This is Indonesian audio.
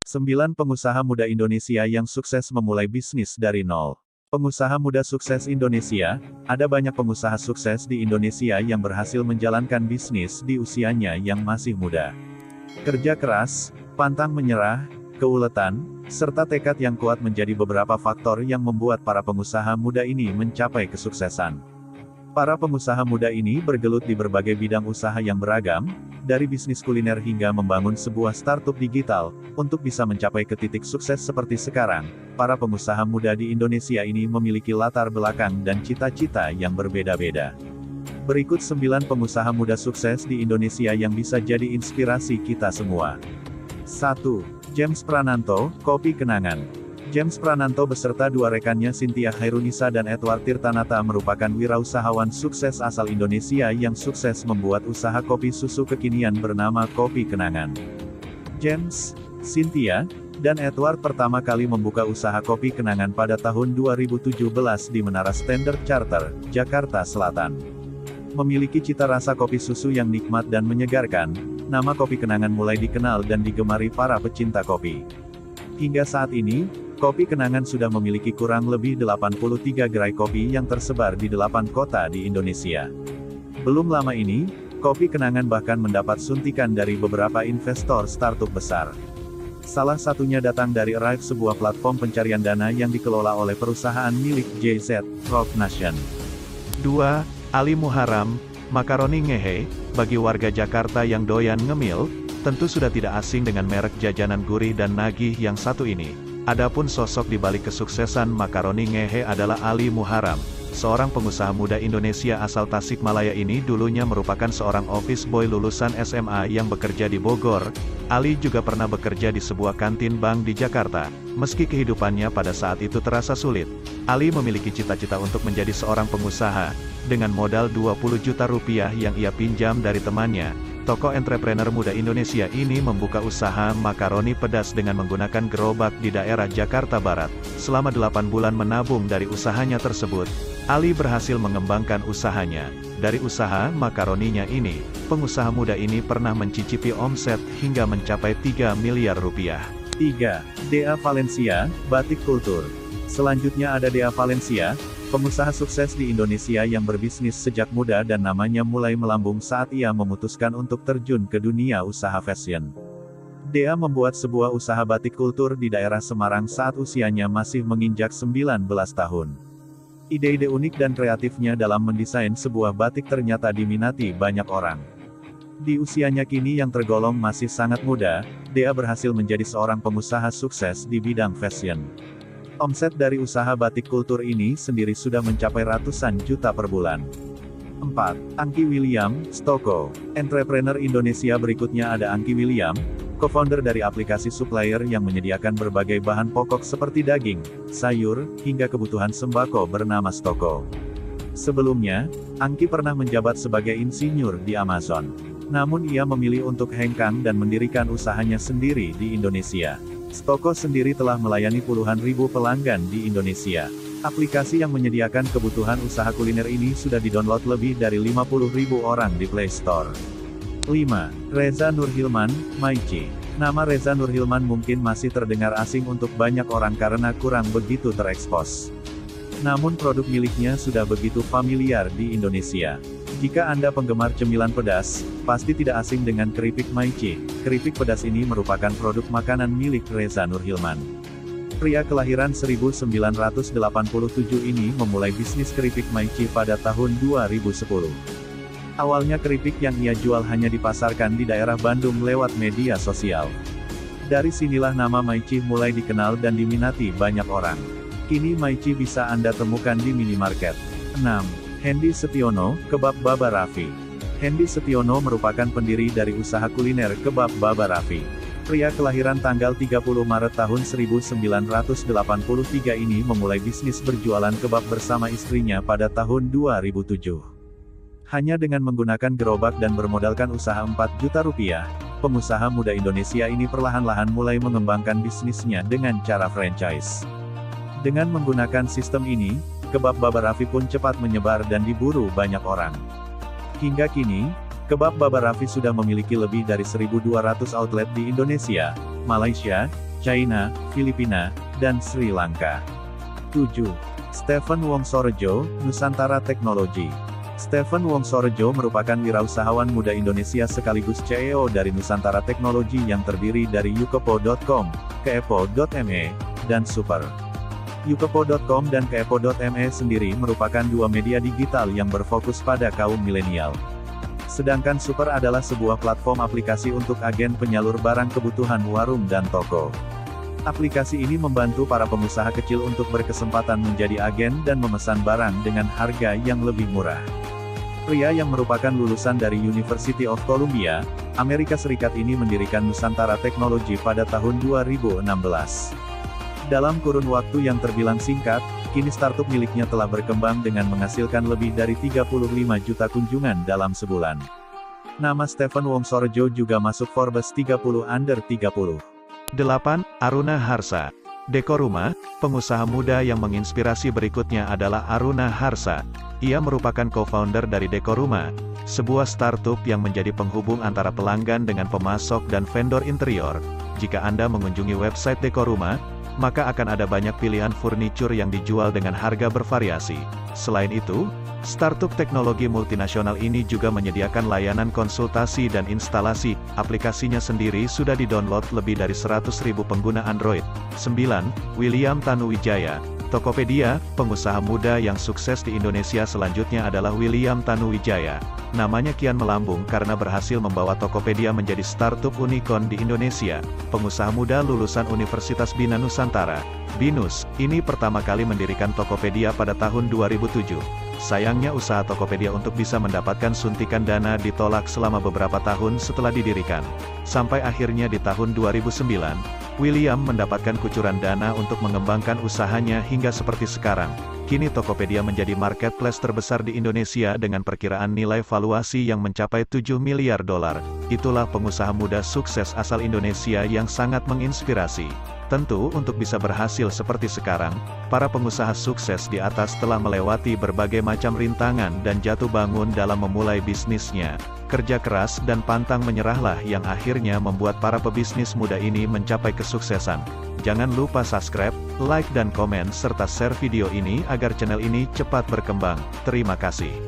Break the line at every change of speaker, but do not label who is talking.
9 pengusaha muda Indonesia yang sukses memulai bisnis dari nol. Pengusaha muda sukses Indonesia, ada banyak pengusaha sukses di Indonesia yang berhasil menjalankan bisnis di usianya yang masih muda. Kerja keras, pantang menyerah, keuletan, serta tekad yang kuat menjadi beberapa faktor yang membuat para pengusaha muda ini mencapai kesuksesan. Para pengusaha muda ini bergelut di berbagai bidang usaha yang beragam, dari bisnis kuliner hingga membangun sebuah startup digital. Untuk bisa mencapai ke titik sukses seperti sekarang, para pengusaha muda di Indonesia ini memiliki latar belakang dan cita-cita yang berbeda-beda. Berikut 9 pengusaha muda sukses di Indonesia yang bisa jadi inspirasi kita semua. 1. James Prananto, Kopi Kenangan. James Prananto beserta dua rekannya Cynthia Hairunisa dan Edward Tirtanata merupakan wirausahawan sukses asal Indonesia yang sukses membuat usaha kopi susu kekinian bernama Kopi Kenangan. James, Cynthia, dan Edward pertama kali membuka usaha Kopi Kenangan pada tahun 2017 di Menara Standard Charter, Jakarta Selatan. Memiliki cita rasa kopi susu yang nikmat dan menyegarkan, nama Kopi Kenangan mulai dikenal dan digemari para pecinta kopi. Hingga saat ini, Kopi Kenangan sudah memiliki kurang lebih 83 gerai kopi yang tersebar di 8 kota di Indonesia. Belum lama ini, Kopi Kenangan bahkan mendapat suntikan dari beberapa investor startup besar. Salah satunya datang dari Arrive, sebuah platform pencarian dana yang dikelola oleh perusahaan milik JZ, Rock Nation. 2. Ali Muharram, makaroni ngehe. Bagi warga Jakarta yang doyan ngemil, tentu sudah tidak asing dengan merek jajanan gurih dan nagih yang satu ini. Adapun sosok di balik kesuksesan makaroni ngehe adalah Ali Muharram. Seorang pengusaha muda Indonesia asal Tasikmalaya ini dulunya merupakan seorang office boy lulusan SMA yang bekerja di Bogor. Ali juga pernah bekerja di sebuah kantin bank di Jakarta. Meski kehidupannya pada saat itu terasa sulit, Ali memiliki cita-cita untuk menjadi seorang pengusaha. Dengan modal 20 juta rupiah yang ia pinjam dari temannya, tokoh entrepreneur muda Indonesia ini membuka usaha makaroni pedas dengan menggunakan gerobak di daerah Jakarta Barat. Selama 8 bulan menabung dari usahanya tersebut, Ali berhasil mengembangkan usahanya. Dari usaha makaroninya ini, pengusaha muda ini pernah mencicipi omset hingga mencapai 3 miliar rupiah. 3. Dea Valencia, Batik Kultur. Selanjutnya ada Dea Valencia, pengusaha sukses di Indonesia yang berbisnis sejak muda dan namanya mulai melambung saat ia memutuskan untuk terjun ke dunia usaha fashion. Dea membuat sebuah usaha batik kultur di daerah Semarang saat usianya masih menginjak 19 tahun. Ide-ide unik dan kreatifnya dalam mendesain sebuah batik ternyata diminati banyak orang. Di usianya kini yang tergolong masih sangat muda, Dea berhasil menjadi seorang pengusaha sukses di bidang fashion. Omset dari usaha batik kultur ini sendiri sudah mencapai ratusan juta per bulan. 4. Angky William, Stoko. Entrepreneur Indonesia berikutnya ada Angky William, co-founder dari aplikasi supplier yang menyediakan berbagai bahan pokok seperti daging, sayur, hingga kebutuhan sembako bernama Stoko. Sebelumnya, Angky pernah menjabat sebagai insinyur di Amazon. Namun ia memilih untuk hengkang dan mendirikan usahanya sendiri di Indonesia. Stoko sendiri telah melayani puluhan ribu pelanggan di Indonesia. Aplikasi yang menyediakan kebutuhan usaha kuliner ini sudah didownload lebih dari 50.000 orang di Play Store. 5. Reza Nurhilman, Maici. Nama Reza Nurhilman mungkin masih terdengar asing untuk banyak orang karena kurang begitu terekspos. Namun produk miliknya sudah begitu familiar di Indonesia. Jika Anda penggemar cemilan pedas, pasti tidak asing dengan keripik Maici. Keripik pedas ini merupakan produk makanan milik Reza Nurhilman. Pria kelahiran 1987 ini memulai bisnis keripik Maici pada tahun 2010. Awalnya keripik yang ia jual hanya dipasarkan di daerah Bandung lewat media sosial. Dari sinilah nama Maici mulai dikenal dan diminati banyak orang. Kini Maici bisa Anda temukan di minimarket. 6. Hendy Setiono, Kebab Baba Raffi. Hendy Setiono merupakan pendiri dari usaha kuliner Kebab Baba Raffi. Pria kelahiran tanggal 30 Maret tahun 1983 ini memulai bisnis berjualan kebab bersama istrinya pada tahun 2007. Hanya dengan menggunakan gerobak dan bermodalkan usaha 4 juta rupiah, pengusaha muda Indonesia ini perlahan-lahan mulai mengembangkan bisnisnya dengan cara franchise. Dengan menggunakan sistem ini, Kebab Baba Raffi pun cepat menyebar dan diburu banyak orang. Hingga kini, Kebab Baba Raffi sudah memiliki lebih dari 1.200 outlet di Indonesia, Malaysia, China, Filipina, dan Sri Lanka. 7. Stephen Wongsorejo, Nusantara Teknologi. Stephen Wongsorejo merupakan wirausahawan muda Indonesia sekaligus CEO dari Nusantara Teknologi yang terdiri dari Yukepo.com, Keepo.me, dan Super. Yukepo.com dan Keepo.me sendiri merupakan dua media digital yang berfokus pada kaum milenial. Sedangkan Super adalah sebuah platform aplikasi untuk agen penyalur barang kebutuhan warung dan toko. Aplikasi ini membantu para pengusaha kecil untuk berkesempatan menjadi agen dan memesan barang dengan harga yang lebih murah. Pria yang merupakan lulusan dari University of Columbia, Amerika Serikat ini mendirikan Nusantara Teknologi pada tahun 2016. Dalam kurun waktu yang terbilang singkat, kini startup miliknya telah berkembang dengan menghasilkan lebih dari 35 juta kunjungan dalam sebulan. Nama Stephen Wongsorejo juga masuk Forbes 30 Under 30.
8. Aruna Harsa. Dekoruma, pengusaha muda yang menginspirasi berikutnya adalah Aruna Harsa. Ia merupakan co-founder dari Dekoruma, sebuah startup yang menjadi penghubung antara pelanggan dengan pemasok dan vendor interior. Jika Anda mengunjungi website Dekoruma, maka akan ada banyak pilihan furnitur yang dijual dengan harga bervariasi. Selain itu, startup teknologi multinasional ini juga menyediakan layanan konsultasi dan instalasi. Aplikasinya sendiri sudah di-download lebih dari 100.000 pengguna Android. 9. William Tanuwijaya. Tokopedia, pengusaha muda yang sukses di Indonesia selanjutnya adalah William Tanuwijaya. Namanya kian melambung karena berhasil membawa Tokopedia menjadi startup unicorn di Indonesia. Pengusaha muda lulusan Universitas Bina Nusantara, BINUS, ini pertama kali mendirikan Tokopedia pada tahun 2007. Sayangnya usaha Tokopedia untuk bisa mendapatkan suntikan dana ditolak selama beberapa tahun setelah didirikan. Sampai akhirnya di tahun 2009, William mendapatkan kucuran dana untuk mengembangkan usahanya hingga seperti sekarang. Kini Tokopedia menjadi marketplace terbesar di Indonesia dengan perkiraan nilai valuasi yang mencapai 7 miliar dolar. Itulah pengusaha muda sukses asal Indonesia yang sangat menginspirasi. Tentu untuk bisa berhasil seperti sekarang, para pengusaha sukses di atas telah melewati berbagai macam rintangan dan jatuh bangun dalam memulai bisnisnya. Kerja keras dan pantang menyerahlah yang akhirnya membuat para pebisnis muda ini mencapai kesuksesan. Jangan lupa subscribe, like dan komen serta share video ini agar channel ini cepat berkembang. Terima kasih.